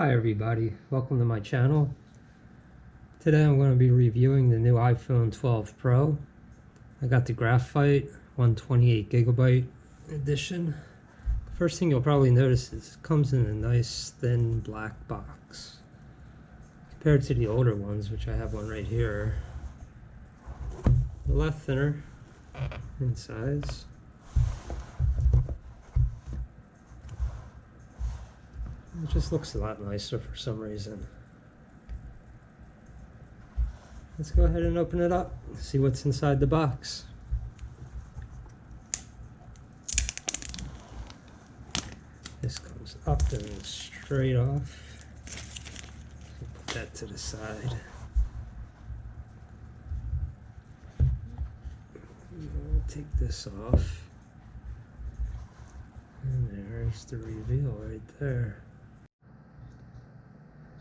Hi everybody, welcome to my channel. Today I'm going to be reviewing the new iPhone 12 Pro. I got the graphite 128GB edition. First thing you'll probably notice is it comes in a nice thin black box. Compared to the older ones, which I have one right here, a lot thinner in size. It just looks a lot nicer for some reason. Let's go ahead and open it up, see what's inside the box. This comes up and straight off. Put that to the side. We'll take this off. And there's the reveal right there.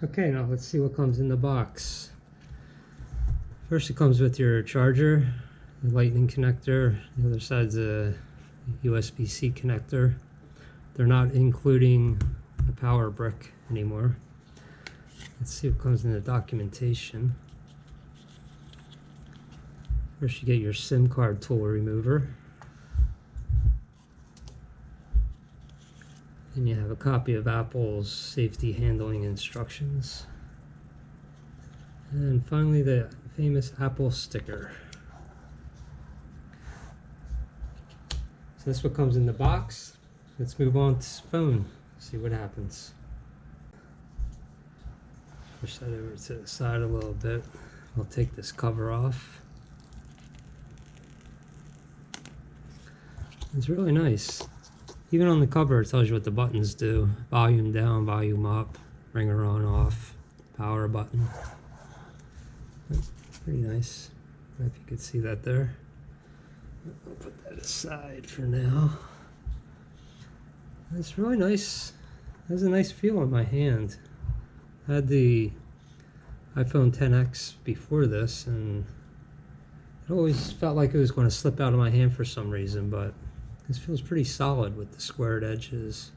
Okay, now let's see what comes in the box. First it comes with your charger, the lightning connector, the other side's a USB-C connector. They're not including the power brick anymore. Let's see what comes in the documentation. First you get your SIM card tool remover. And you have a copy of Apple's safety handling instructions. And finally the famous Apple sticker. So that's what comes in the box. Let's move on to the phone, see what happens. Push that over to the side a little bit. I'll take this cover off. It's really nice. Even on the cover it tells you what the buttons do. Volume down, volume up, ringer on off, power button. Pretty nice. I don't know if you could see that there. I'll put that aside for now. It's really nice. It has a nice feel in my hand. I had the iPhone XS before this and it always felt like it was going to slip out of my hand for some reason, but this feels pretty solid with the squared edges.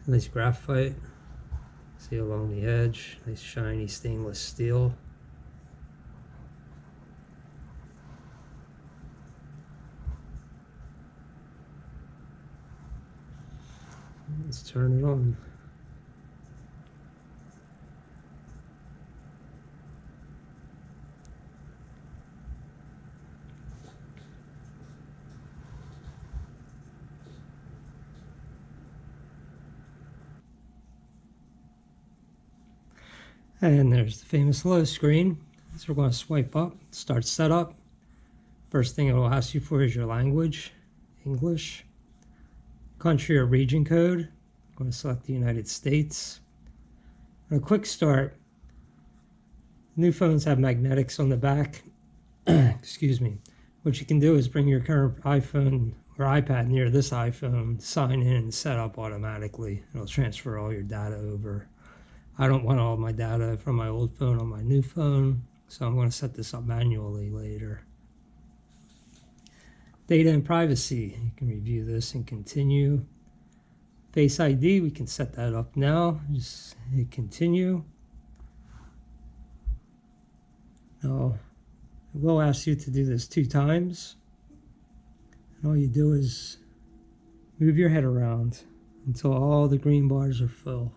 Nice graphite. See along the edge. Nice shiny stainless steel. Let's turn it on. And there's the famous hello screen. So we're going to swipe up, start setup. First thing it will ask you for is your language, English. Country or region code. I'm going to select the United States. And a quick start. New phones have magnetics on the back. Excuse me. What you can do is bring your current iPhone or iPad near this iPhone, sign in and set up automatically. It'll transfer all your data over. I don't want all my data from my old phone on my new phone, so I'm going to set this up manually later. Data and privacy, you can review this and continue. Face ID, we can set that up now. Just hit continue. Now, it will ask you to do this 2 times. And all you do is move your head around until all the green bars are full.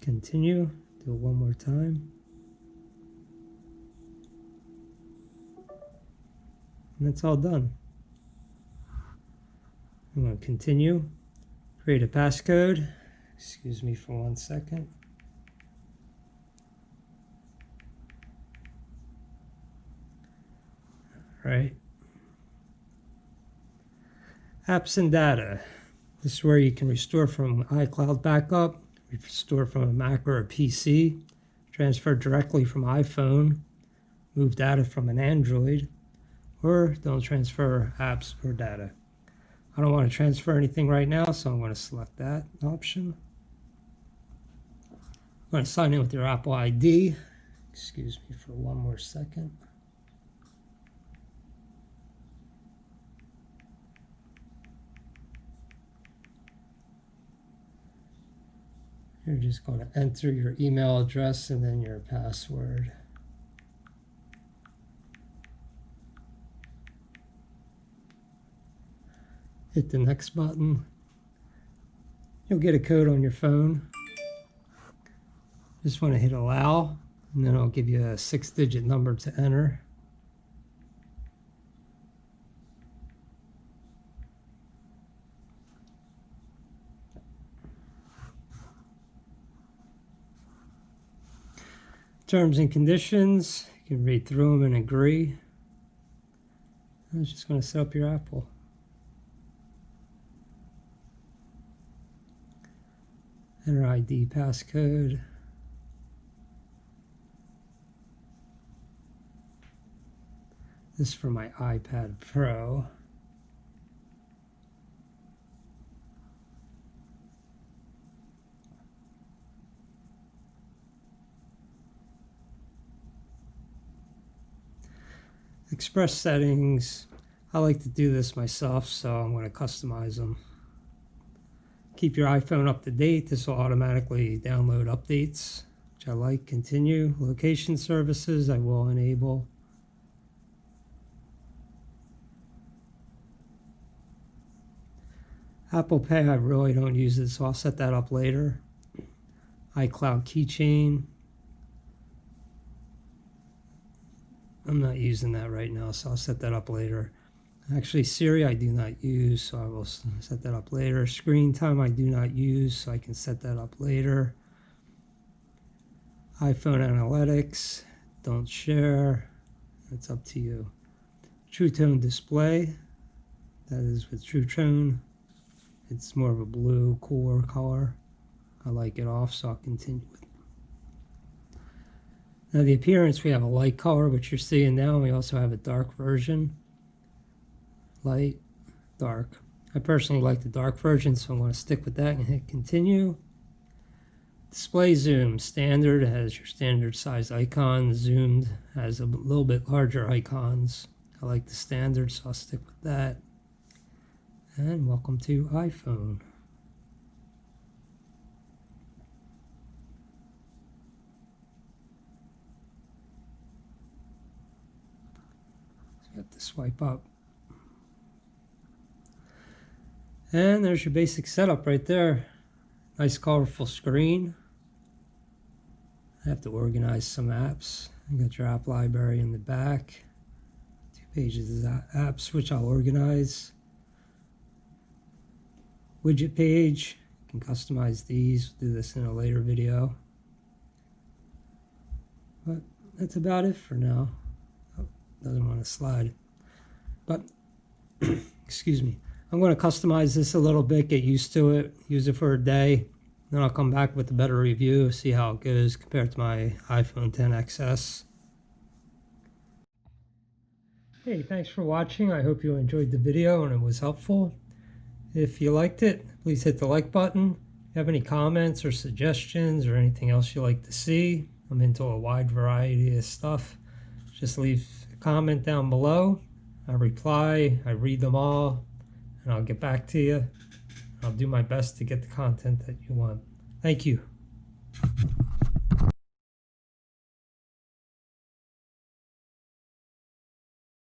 Continue, do it one more time. And that's all done. I'm going to continue, create a passcode. Excuse me for 1 second. All right. Apps and data. This is where you can restore from iCloud backup, restore from a Mac or a PC, transfer directly from iPhone, move data from an Android, or don't transfer apps or data. I don't want to transfer anything right now, so I'm going to select that option. I'm going to sign in with your Apple ID. Excuse me for 1 more second. You're just going to enter your email address and then your password. Hit the next button. You'll get a code on your phone. Just want to hit allow, and then it'll give you a 6-digit number to enter. Terms and conditions, you can read through them and agree. I'm just going to set up your Apple. Enter ID passcode. This is for my iPad Pro. Express settings. I like to do this myself, so I'm going to customize them. Keep your iPhone up to date. This will automatically download updates, which I like. Continue. Location services, I will enable. Apple Pay, I really don't use it, so I'll set that up later. iCloud keychain. I'm not using that right now, so I'll set that up later. Actually, Siri I do not use, so I will set that up later. Screen time I do not use, so I can set that up later. iPhone analytics, don't share. That's up to you. True Tone display, that is with True Tone. It's more of a blue, cooler color. I like it off, so I'll continue with it. Now the appearance, we have a light color, which you're seeing now. We also have a dark version. Light, dark. I personally like the dark version, so I'm going to stick with that and hit continue. Display zoom, standard, it has your standard size icon. Zoomed has a little bit larger icons. I like the standard, so I'll stick with that. And welcome to iPhone. So you have to swipe up. And there's your basic setup right there. Nice colorful screen. I have to organize some apps. You got your app library in the back. 2 pages of apps, which I'll organize. Widget page, you can customize these. We'll do this in a later video. But that's about it for now. Oh, doesn't want to slide. But, excuse me. I'm going to customize this a little bit, get used to it, use it for a day. Then I'll come back with a better review, see how it goes compared to my iPhone XS. Hey, thanks for watching. I hope you enjoyed the video and it was helpful. If you liked it, please hit the like button. If you have any comments or suggestions or anything else you'd like to see, I'm into a wide variety of stuff. Just leave a comment down below. I reply, I read them all, and I'll get back to you. I'll do my best to get the content that you want. Thank you.